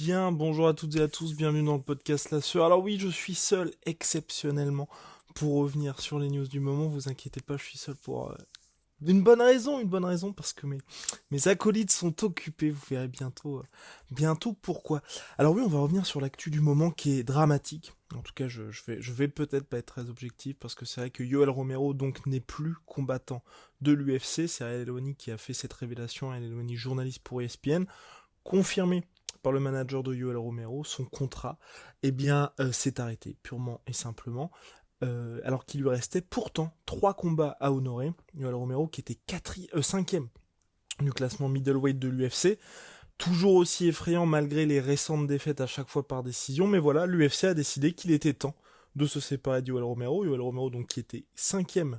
Bien, bonjour à toutes et à tous, bienvenue dans le podcast La Sueur. Alors oui, je suis seul exceptionnellement pour revenir sur les news du moment, vous inquiétez pas, je suis seul pour une bonne raison, parce que mes acolytes sont occupés, vous verrez bientôt pourquoi. Alors oui, on va revenir sur l'actu du moment qui est dramatique. En tout cas, je vais peut-être pas être très objectif, parce que c'est vrai que Yoel Romero donc n'est plus combattant de l'UFC, c'est Ariel Helwani qui a fait cette révélation, Ariel Helwani, journaliste pour ESPN, confirmé par le manager de Yoel Romero, son contrat, s'est arrêté purement et simplement. Alors qu'il lui restait pourtant 3 combats à honorer. Yoel Romero qui était 5ème du classement middleweight de l'UFC, toujours aussi effrayant malgré les récentes défaites à chaque fois par décision, mais voilà, l'UFC a décidé qu'il était temps de se séparer de Yoel Romero. Yoel Romero donc qui était 5ème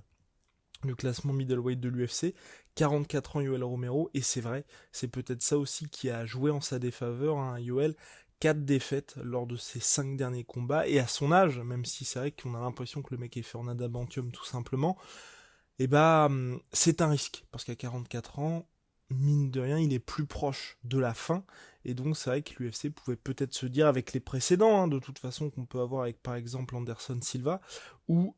du classement middleweight de l'UFC, 44 ans Yoel Romero, et c'est vrai, c'est peut-être ça aussi qui a joué en sa défaveur, hein, Yoel, 4 défaites lors de ses 5 derniers combats, et à son âge, même si c'est vrai qu'on a l'impression que le mec est fait en adamantium tout simplement, c'est un risque, parce qu'à 44 ans, mine de rien, il est plus proche de la fin, et donc c'est vrai que l'UFC pouvait peut-être se dire, avec les précédents, hein, de toute façon, qu'on peut avoir avec par exemple Anderson Silva, ou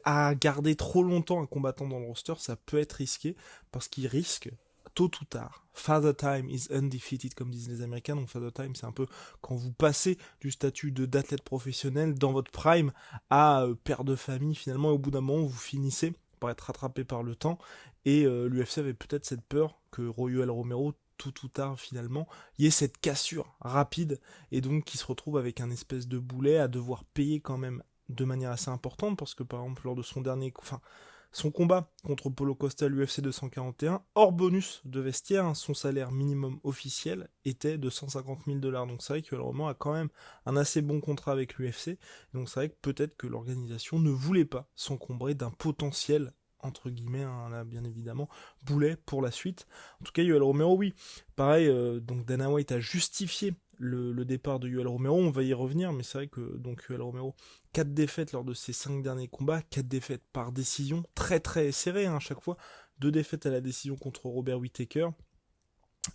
à garder trop longtemps un combattant dans le roster, ça peut être risqué, parce qu'il risque, tôt ou tard, father time is undefeated, comme disent les Américains. Donc father time, c'est un peu quand vous passez du statut d'athlète professionnel dans votre prime à père de famille, finalement, et au bout d'un moment, vous finissez par être rattrapé par le temps, et l'UFC avait peut-être cette peur que Royal Romero, tôt ou tard, finalement, il y ait cette cassure rapide, et donc qui se retrouve avec un espèce de boulet à devoir payer quand même de manière assez importante, parce que par exemple, lors de son combat contre Paulo Costa à l'UFC 241, hors bonus de vestiaire, hein, son salaire minimum officiel était de 150 000 $. Donc c'est vrai que le Roman a quand même un assez bon contrat avec l'UFC. Donc c'est vrai que peut-être que l'organisation ne voulait pas s'encombrer d'un potentiel, entre guillemets, hein, là, bien évidemment, boulet pour la suite. En tout cas, Yoel Romero, oui. Pareil, donc Dana White a justifié le départ de Yoel Romero, on va y revenir, mais c'est vrai que donc Yoel Romero, 4 défaites lors de ses 5 derniers combats, 4 défaites par décision, très très serré, hein, à chaque fois, 2 défaites à la décision contre Robert Whittaker,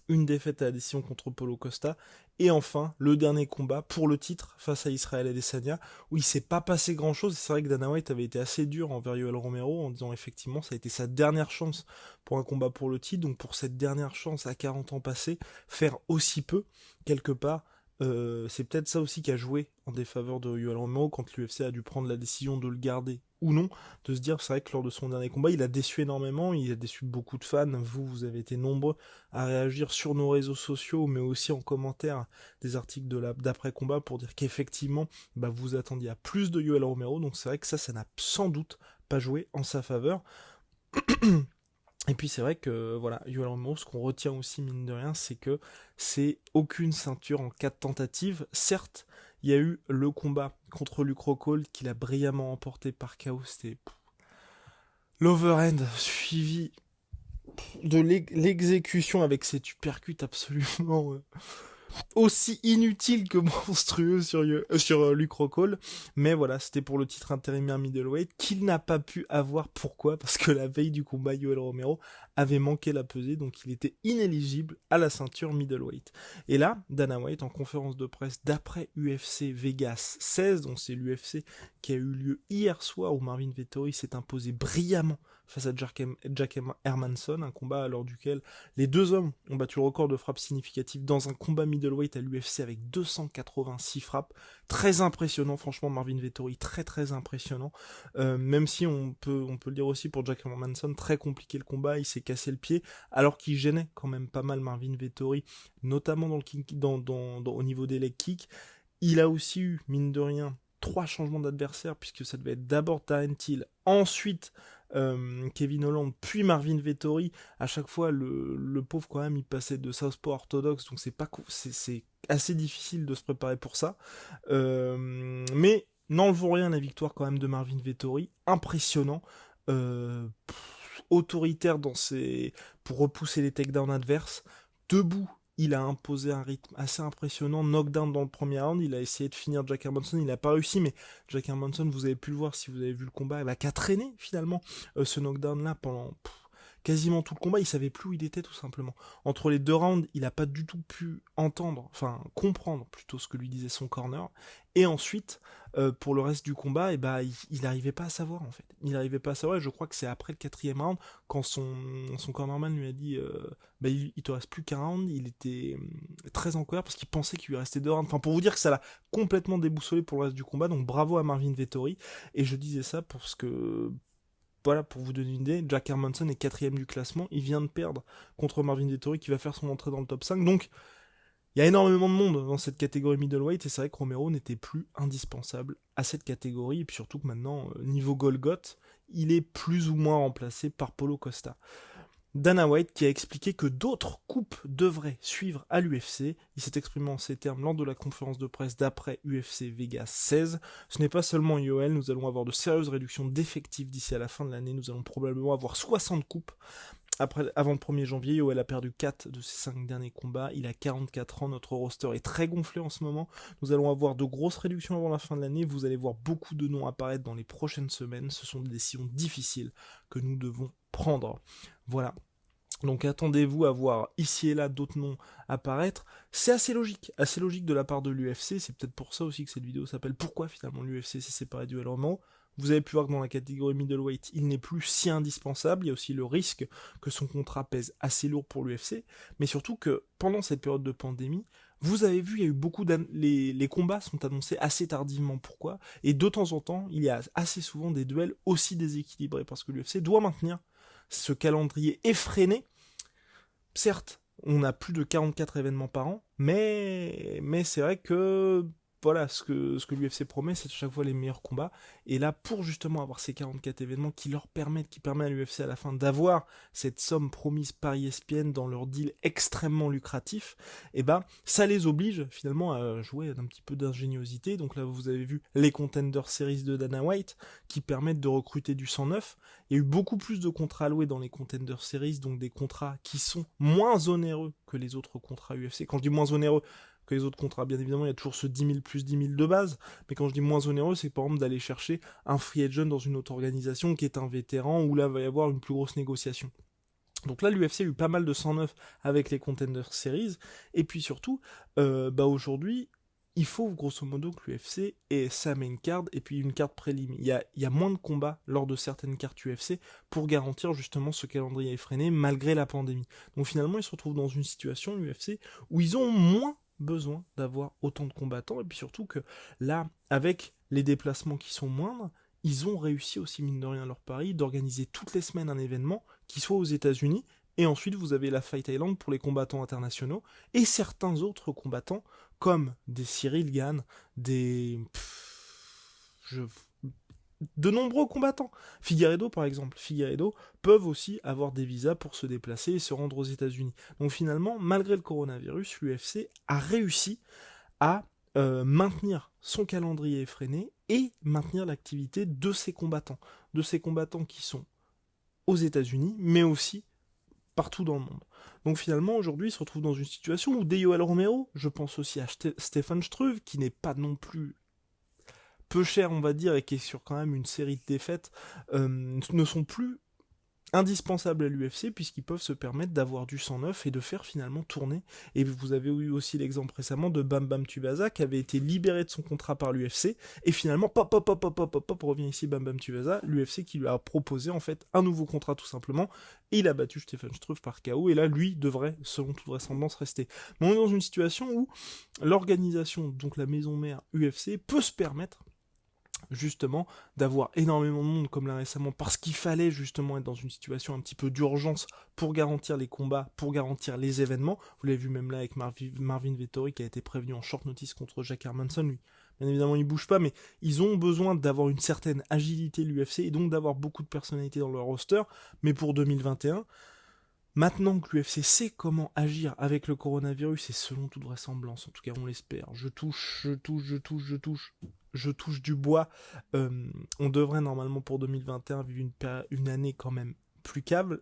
une défaite à la décision contre Paulo Costa, et enfin le dernier combat pour le titre face à Israel Adesanya, où il s'est pas passé grand chose. C'est vrai que Dana White avait été assez dur envers Yoel Romero en disant effectivement ça a été sa dernière chance pour un combat pour le titre, donc pour cette dernière chance à 40 ans passés, faire aussi peu, quelque part, c'est peut-être ça aussi qui a joué en défaveur de Yoel Romero quand l'UFC a dû prendre la décision de le garder ou non, de se dire, c'est vrai que lors de son dernier combat, il a déçu énormément, il a déçu beaucoup de fans, vous avez été nombreux à réagir sur nos réseaux sociaux, mais aussi en commentaire des articles d'après-combat pour dire qu'effectivement, vous attendiez à plus de Yoel Romero, donc c'est vrai que ça n'a sans doute pas joué en sa faveur. Et puis c'est vrai que voilà, Yoel Romero, ce qu'on retient aussi mine de rien, c'est que c'est aucune ceinture en 4 tentatives. Certes, il y a eu le combat contre Luke Rockhold qu'il a brillamment emporté par KO, c'était l'overhand suivi de l'exécution avec cette uppercut absolument aussi inutile que monstrueux sur Luke Rockhold, mais voilà, c'était pour le titre intérimaire middleweight qu'il n'a pas pu avoir. Pourquoi ? Parce que la veille du combat, Yoel Romero avait manqué la pesée, donc il était inéligible à la ceinture middleweight. Et là, Dana White, en conférence de presse d'après UFC Vegas 16, donc c'est l'UFC qui a eu lieu hier soir, où Marvin Vettori s'est imposé brillamment face à Jack Hermansson, un combat lors duquel les deux hommes ont battu le record de frappes significatives dans un combat middleweight à l'UFC avec 286 frappes. Très impressionnant, franchement, Marvin Vettori, très très impressionnant. Même si on peut le dire aussi pour Jack Hermansson, très compliqué le combat, il s'est cassé le pied, alors qu'il gênait quand même pas mal Marvin Vettori, notamment au niveau des leg kicks. Il a aussi eu, mine de rien, 3 changements d'adversaire, puisque ça devait être d'abord Darren Till, ensuite Kevin Holland, puis Marvin Vettori. À chaque fois, le pauvre, quand même, il passait de southpaw orthodoxe, donc c'est assez difficile de se préparer pour ça. Mais n'enlevons rien à la victoire quand même de Marvin Vettori, impressionnant, autoritaire pour repousser les takedowns adverses, debout. Il a imposé un rythme assez impressionnant, knockdown dans le premier round, il a essayé de finir Jack Hermansson, il n'a pas réussi, mais Jack Hermansson, vous avez pu le voir si vous avez vu le combat, qu'à traîner finalement ce knockdown là pendant quasiment tout le combat, il savait plus où il était tout simplement. Entre les 2 rounds, il n'a pas du tout pu comprendre plutôt ce que lui disait son corner. Et ensuite, pour le reste du combat, il n'arrivait pas à savoir en fait. Il n'arrivait pas à savoir, et je crois que c'est après le 4e round, quand son cornerman lui a dit il te reste plus qu'un round, il était très en colère parce qu'il pensait qu'il lui restait 2 rounds. Enfin, pour vous dire que ça l'a complètement déboussolé pour le reste du combat, donc bravo à Marvin Vettori. Et je disais ça parce que, voilà, pour vous donner une idée, Jack Hermanson est 4e du classement, il vient de perdre contre Marvin Vettori qui va faire son entrée dans le top 5, donc il y a énormément de monde dans cette catégorie middleweight, et c'est vrai que Romero n'était plus indispensable à cette catégorie, et puis surtout que maintenant, niveau Golgoth, il est plus ou moins remplacé par Paulo Costa. Dana White qui a expliqué que d'autres coupes devraient suivre à l'UFC. Il s'est exprimé en ces termes lors de la conférence de presse d'après UFC Vegas 16. Ce n'est pas seulement IOL, nous allons avoir de sérieuses réductions d'effectifs d'ici à la fin de l'année. Nous allons probablement avoir 60 coupes. Avant le 1er janvier, Yoel a perdu 4 de ses 5 derniers combats. Il a 44 ans, notre roster est très gonflé en ce moment. Nous allons avoir de grosses réductions avant la fin de l'année. Vous allez voir beaucoup de noms apparaître dans les prochaines semaines. Ce sont des décisions difficiles que nous devons prendre. Voilà. Donc attendez-vous à voir ici et là d'autres noms apparaître. C'est assez logique de la part de l'UFC. C'est peut-être pour ça aussi que cette vidéo s'appelle « Pourquoi finalement l'UFC s'est séparé du Romero ?» Vous avez pu voir que dans la catégorie middleweight, il n'est plus si indispensable. Il y a aussi le risque que son contrat pèse assez lourd pour l'UFC. Mais surtout que pendant cette période de pandémie, vous avez vu, il y a eu beaucoup les combats sont annoncés assez tardivement. Pourquoi ? Et de temps en temps, il y a assez souvent des duels aussi déséquilibrés. Parce que l'UFC doit maintenir ce calendrier effréné. Certes, on a plus de 44 événements par an, mais c'est vrai que voilà, ce que l'UFC promet, c'est à chaque fois les meilleurs combats. Et là, pour justement avoir ces 44 événements qui permettent à l'UFC à la fin d'avoir cette somme promise par ESPN dans leur deal extrêmement lucratif, ça les oblige finalement à jouer d'un petit peu d'ingéniosité. Donc là, vous avez vu les Contender Series de Dana White qui permettent de recruter du 109. Il y a eu beaucoup plus de contrats alloués dans les Contender Series, donc des contrats qui sont moins onéreux que les autres contrats UFC. Quand je dis moins onéreux que les autres contrats, bien évidemment, il y a toujours ce 10 000 plus 10 000 de base, mais quand je dis moins onéreux, c'est par exemple d'aller chercher un free agent dans une autre organisation qui est un vétéran, où là, il va y avoir une plus grosse négociation. Donc là, l'UFC a eu pas mal de 109 avec les Contender Series, et puis surtout, aujourd'hui, il faut grosso modo que l'UFC ait sa main card et puis une carte prélim. Il y a moins de combats lors de certaines cartes UFC pour garantir justement ce calendrier effréné malgré la pandémie. Donc finalement, ils se retrouvent dans une situation, l'UFC, où ils ont moins besoin d'avoir autant de combattants, et puis surtout que là, avec les déplacements qui sont moindres, ils ont réussi aussi, mine de rien, leur pari, d'organiser toutes les semaines un événement qui soit aux États-Unis, et ensuite vous avez la Fight Island pour les combattants internationaux, et certains autres combattants, comme des Cyril Gane, de nombreux combattants. Figueiredo, par exemple. Figueiredo peuvent aussi avoir des visas pour se déplacer et se rendre aux États-Unis. Donc finalement, malgré le coronavirus, l'UFC a réussi à maintenir son calendrier effréné et maintenir l'activité de ses combattants. De ces combattants qui sont aux États-Unis, mais aussi partout dans le monde. Donc finalement, aujourd'hui, il se retrouve dans une situation où Yoel Romero, je pense aussi à Stefan Struve, qui n'est pas non plus peu cher, on va dire, et qui est sur quand même une série de défaites, ne sont plus indispensables à l'UFC, puisqu'ils peuvent se permettre d'avoir du 109 et de faire finalement tourner. Et vous avez eu aussi l'exemple récemment de Bam Bam Tuivasa, qui avait été libéré de son contrat par l'UFC, et finalement, revient ici Bam Bam Tuivasa, l'UFC qui lui a proposé en fait un nouveau contrat tout simplement, et il a battu Stefan Struve par KO, et là, lui devrait, selon toute vraisemblance, rester. Mais on est dans une situation où l'organisation, donc la maison mère UFC, peut se permettre justement d'avoir énormément de monde comme là récemment, parce qu'il fallait justement être dans une situation un petit peu d'urgence pour garantir les combats, pour garantir les événements. Vous l'avez vu même là avec Marvin Vettori qui a été prévenu en short notice contre Jack Hermanson. Lui, bien évidemment, il bouge pas, mais ils ont besoin d'avoir une certaine agilité l'UFC et donc d'avoir beaucoup de personnalités dans leur roster. Mais pour 2021, maintenant que l'UFC sait comment agir avec le coronavirus, et selon toute vraisemblance, en tout cas on l'espère, je touche du bois, on devrait normalement pour 2021 vivre une année quand même plus calme.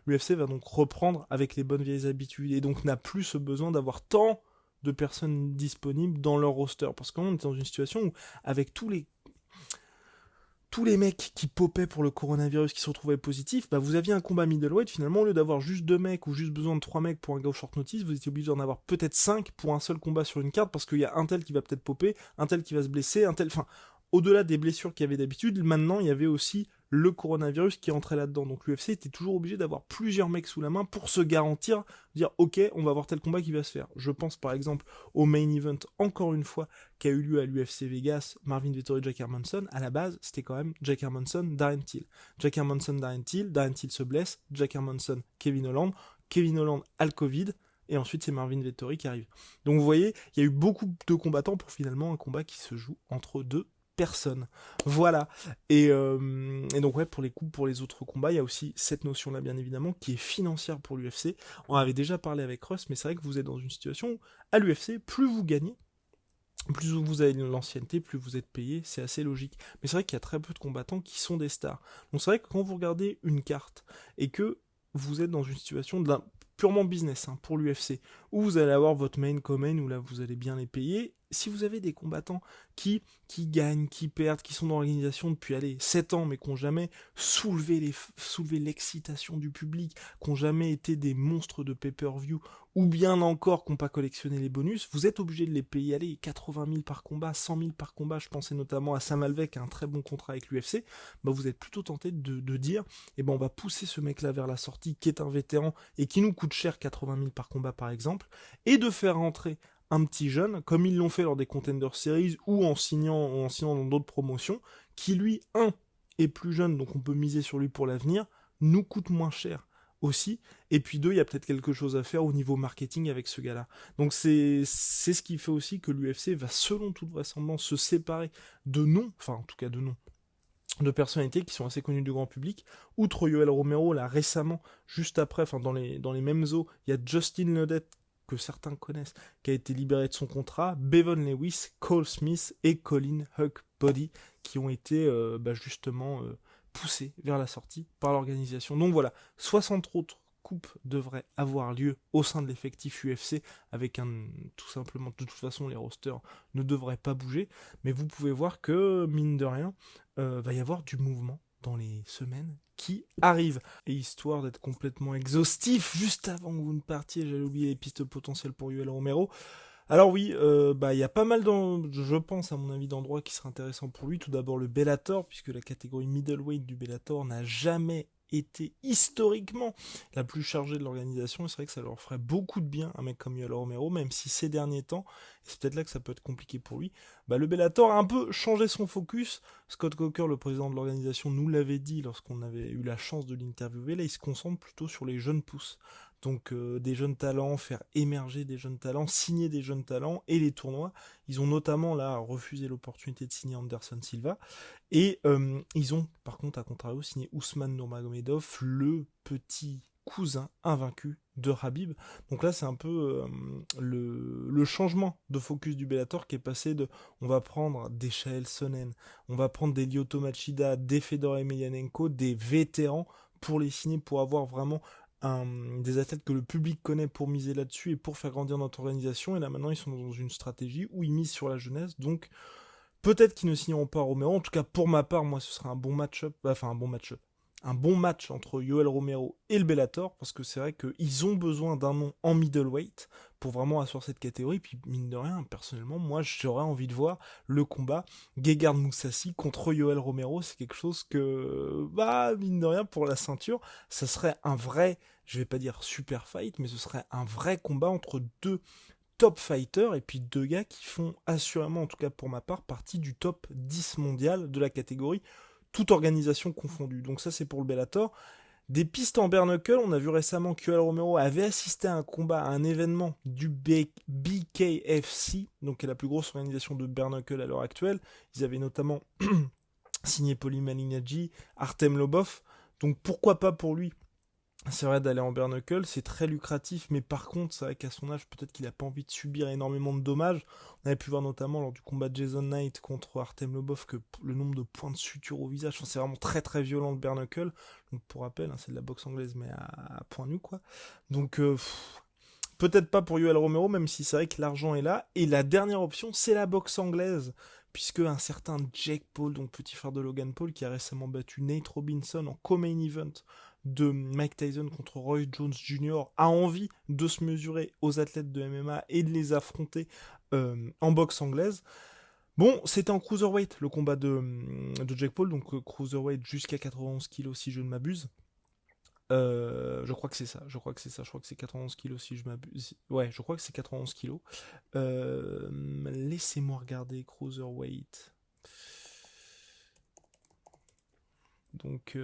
L'UFC va donc reprendre avec les bonnes vieilles habitudes, et donc n'a plus ce besoin d'avoir tant de personnes disponibles dans leur roster, parce qu'on est dans une situation où, avec tous tous les mecs qui popaient pour le coronavirus, qui se retrouvaient positifs, bah vous aviez un combat middleweight, finalement, au lieu d'avoir juste 2 mecs ou juste besoin de 3 mecs pour un gars au short notice, vous étiez obligé d'en avoir peut-être 5 pour un seul combat sur une carte, parce qu'il y a un tel qui va peut-être popper, un tel qui va se blesser, un tel... Enfin, au-delà des blessures qu'il y avait d'habitude, maintenant, il y avait aussi le coronavirus qui entrait là-dedans. Donc l'UFC était toujours obligé d'avoir plusieurs mecs sous la main pour se garantir, dire ok, on va avoir tel combat qui va se faire. Je pense par exemple au main event, encore une fois, qui a eu lieu à l'UFC Vegas, Marvin Vettori, Jack Hermanson. À la base, c'était quand même Jack Hermanson, Darren Till. Jack Hermanson, Darren Till se blesse, Jack Hermanson, Kevin Holland a le Covid, et ensuite c'est Marvin Vettori qui arrive. Donc vous voyez, il y a eu beaucoup de combattants pour finalement un combat qui se joue entre deux personne. Voilà. Et donc ouais, pour les autres combats, il y a aussi cette notion-là, bien évidemment, qui est financière pour l'UFC. On avait déjà parlé avec Russ, mais c'est vrai que vous êtes dans une situation où, à l'UFC, plus vous gagnez, plus vous avez de l'ancienneté, plus vous êtes payé, c'est assez logique. Mais c'est vrai qu'il y a très peu de combattants qui sont des stars. Donc c'est vrai que quand vous regardez une carte, et que vous êtes dans une situation purement business pour l'UFC, où vous allez avoir votre main co-main, où là vous allez bien les payer. Si vous avez des combattants qui gagnent, qui perdent, qui sont dans l'organisation depuis 7 ans, mais qui n'ont jamais soulevé l'excitation du public, qui n'ont jamais été des monstres de pay-per-view, ou bien encore qui n'ont pas collectionné les bonus, vous êtes obligé de les payer 80 000 par combat, 100 000 par combat. Je pensais notamment à Sam Alvey qui a un très bon contrat avec l'UFC. Bah vous êtes plutôt tenté de dire on va pousser ce mec-là vers la sortie, qui est un vétéran et qui nous coûte cher, 80 000 par combat par exemple, et de faire rentrer un petit jeune, comme ils l'ont fait lors des Contender Series ou en signant dans d'autres promotions, qui lui, est plus jeune, donc on peut miser sur lui pour l'avenir, nous coûte moins cher aussi, et puis 2, il y a peut-être quelque chose à faire au niveau marketing avec ce gars-là. Donc c'est ce qui fait aussi que l'UFC va, selon toute vraisemblance, se séparer de noms, enfin en tout cas de noms, de personnalités qui sont assez connues du grand public. Outre Yoel Romero, là récemment, juste après, enfin dans les mêmes eaux, il y a Justin Ledet, que certains connaissent, qui a été libéré de son contrat, Bevon Lewis, Cole Smith et Colin Huckbody, qui ont été justement poussés vers la sortie par l'organisation. Donc voilà, 60 autres coupes devraient avoir lieu au sein de l'effectif UFC, avec tout simplement, de toute façon les rosters ne devraient pas bouger, mais vous pouvez voir que, mine de rien, va y avoir du mouvement dans les semaines qui arrivent. Et histoire d'être complètement exhaustif, juste avant que vous ne partiez, j'avais oublié les pistes potentielles pour Yoel Romero. Alors oui, il y a pas mal, je pense à mon avis, d'endroits qui seraient intéressants pour lui. Tout d'abord le Bellator, puisque la catégorie middleweight du Bellator n'a jamais été historiquement la plus chargée de l'organisation, et c'est vrai que ça leur ferait beaucoup de bien, un mec comme Yoel Romero, même si ces derniers temps, et c'est peut-être là que ça peut être compliqué pour lui, le Bellator a un peu changé son focus. Scott Coker, le président de l'organisation, nous l'avait dit lorsqu'on avait eu la chance de l'interviewer, là il se concentre plutôt sur les jeunes pousses. Donc des jeunes talents, faire émerger des jeunes talents, signer des jeunes talents et les tournois. Ils ont notamment là refusé l'opportunité de signer Anderson Silva, et ils ont par contre à contrario signé Ousmane Nurmagomedov, le petit cousin invaincu de Khabib. Donc là c'est un peu le changement de focus du Bellator, qui est passé de on va prendre des Chael Sonnen, on va prendre des Lyoto Machida, des Fedor Emelianenko, des vétérans pour les signer, pour avoir vraiment des athlètes que le public connaît, pour miser là-dessus et pour faire grandir notre organisation. Et là maintenant ils sont dans une stratégie où ils misent sur la jeunesse, donc peut-être qu'ils ne signeront pas Romero. En tout cas pour ma part, moi ce sera un bon match-up, un bon match entre Yoel Romero et le Bellator, parce que c'est vrai qu'ils ont besoin d'un nom en middleweight pour vraiment assurer cette catégorie. Puis mine de rien, personnellement, moi j'aurais envie de voir le combat Gegard Mousasi contre Yoel Romero. C'est quelque chose que, mine de rien, pour la ceinture, ça serait un vrai, je vais pas dire super fight, mais ce serait un vrai combat entre deux top fighters, et puis deux gars qui font assurément, en tout cas pour ma part, partie du top 10 mondial de la catégorie, toute organisation confondue. Donc ça c'est pour le Bellator. Des pistes en bare knuckle, on a vu récemment que Yoel Romero avait assisté à un combat, à un événement du BKFC, donc qui est la plus grosse organisation de bare knuckle à l'heure actuelle. Ils avaient notamment signé Paulie Malignaggi, Artem Lobov, donc pourquoi pas pour lui. C'est vrai d'aller en bare knuckle, c'est très lucratif, mais par contre, c'est vrai qu'à son âge, peut-être qu'il n'a pas envie de subir énormément de dommages. On avait pu voir notamment lors du combat de Jason Knight contre Artem Lobov que le nombre de points de suture au visage, c'est vraiment très très violent le bare knuckle. Donc pour rappel, c'est de la boxe anglaise, mais à point nu quoi. Donc peut-être pas pour Yoel Romero, même si c'est vrai que l'argent est là. Et la dernière option, c'est la boxe anglaise, puisque un certain Jake Paul, donc petit frère de Logan Paul, qui a récemment battu Nate Robinson en co-main event de Mike Tyson contre Roy Jones Jr., a envie de se mesurer aux athlètes de MMA et de les affronter en boxe anglaise. Bon, c'était en cruiserweight le combat de Jake Paul, donc cruiserweight jusqu'à 91 kg si je ne m'abuse. Je crois que c'est ça, je crois que c'est 91 kilos si je m'abuse. Ouais, je crois que c'est 91 kilos. Laissez-moi regarder cruiserweight. Donc,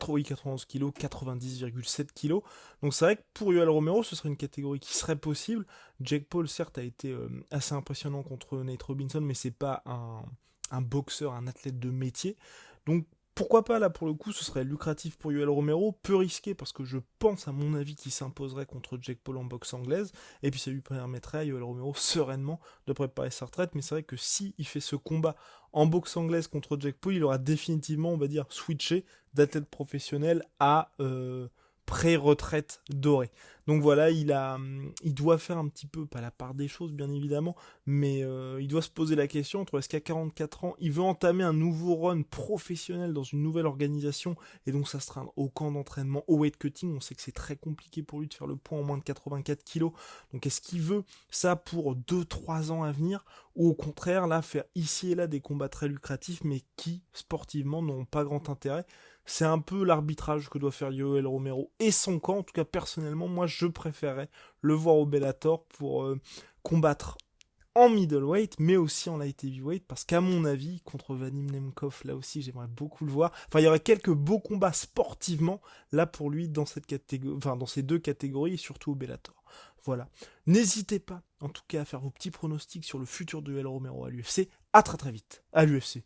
oui, 91 kg, 90,7 kg. Donc c'est vrai que pour Yoel Romero, ce serait une catégorie qui serait possible. Jake Paul, certes, a été assez impressionnant contre Nate Robinson, mais c'est pas un boxeur, un athlète de métier. Donc pourquoi pas, là, pour le coup, ce serait lucratif pour Yoel Romero, peu risqué, parce que je pense, à mon avis, qu'il s'imposerait contre Jake Paul en boxe anglaise, et puis ça lui permettrait à Yoel Romero, sereinement, de préparer sa retraite, mais c'est vrai que si il fait ce combat en boxe anglaise contre Jake Paul, il aura définitivement, on va dire, switché d'athlète professionnel à pré-retraite dorée. Donc voilà, il doit faire un petit peu, pas la part des choses bien évidemment, mais il doit se poser la question entre est-ce qu'à 44 ans, il veut entamer un nouveau run professionnel dans une nouvelle organisation, et donc ça sera au camp d'entraînement au weight cutting. On sait que c'est très compliqué pour lui de faire le poids en moins de 84 kilos, donc est-ce qu'il veut ça pour 2-3 ans à venir, ou au contraire là faire ici et là des combats très lucratifs mais qui sportivement n'ont pas grand intérêt. C'est un peu l'arbitrage que doit faire Yoel Romero et son camp. En tout cas, personnellement, moi, je préférais le voir au Bellator pour combattre en middleweight, mais aussi en light heavyweight, parce qu'à mon avis, contre Vadim Nemkov, là aussi, j'aimerais beaucoup le voir. Enfin, il y aurait quelques beaux combats sportivement, là, pour lui, dans cette catégorie, enfin, dans ces deux catégories, et surtout au Bellator. Voilà. N'hésitez pas, en tout cas, à faire vos petits pronostics sur le futur de Yoel Romero à l'UFC. À très très vite, à l'UFC.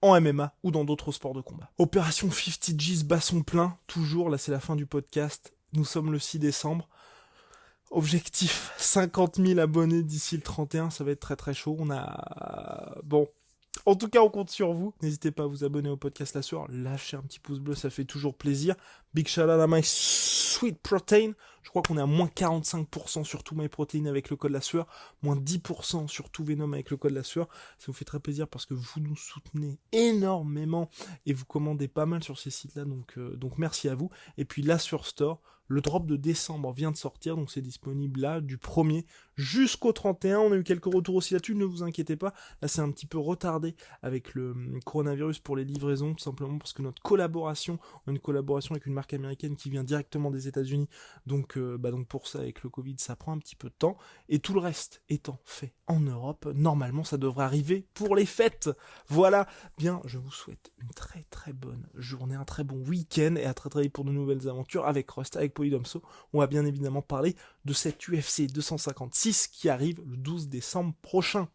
En MMA ou dans d'autres sports de combat. Opération 50 G's bat son plein, toujours, là c'est la fin du podcast, nous sommes le 6 décembre. Objectif 50 000 abonnés d'ici le 31, ça va être très très chaud, Bon, en tout cas on compte sur vous, n'hésitez pas à vous abonner au podcast La Sueur, lâchez un petit pouce bleu, ça fait toujours plaisir. Big shout out à My Sweet Protein, je crois qu'on est à moins 45% sur tout My Protein avec le code La Sueur, moins 10% sur tout Venom avec le code La Sueur. Ça vous fait très plaisir parce que vous nous soutenez énormément et vous commandez pas mal sur ces sites-là, donc merci à vous. Et puis La Sueur Store, le drop de décembre vient de sortir, donc c'est disponible là, du 1er jusqu'au 31. On a eu quelques retours aussi là-dessus, ne vous inquiétez pas. Là, c'est un petit peu retardé avec le coronavirus pour les livraisons, tout simplement parce que notre collaboration, on a une collaboration avec une marque américaine qui vient directement des États-Unis. Donc pour ça, avec le Covid, ça prend un petit peu de temps. Et tout le reste étant fait en Europe, normalement, ça devrait arriver pour les fêtes. Voilà. Bien, je vous souhaite une très très bonne journée, un très bon week-end et à très très vite pour de nouvelles aventures avec Rust, avec Polydomso. On va bien évidemment parler de cette UFC 256 qui arrive le 12 décembre prochain.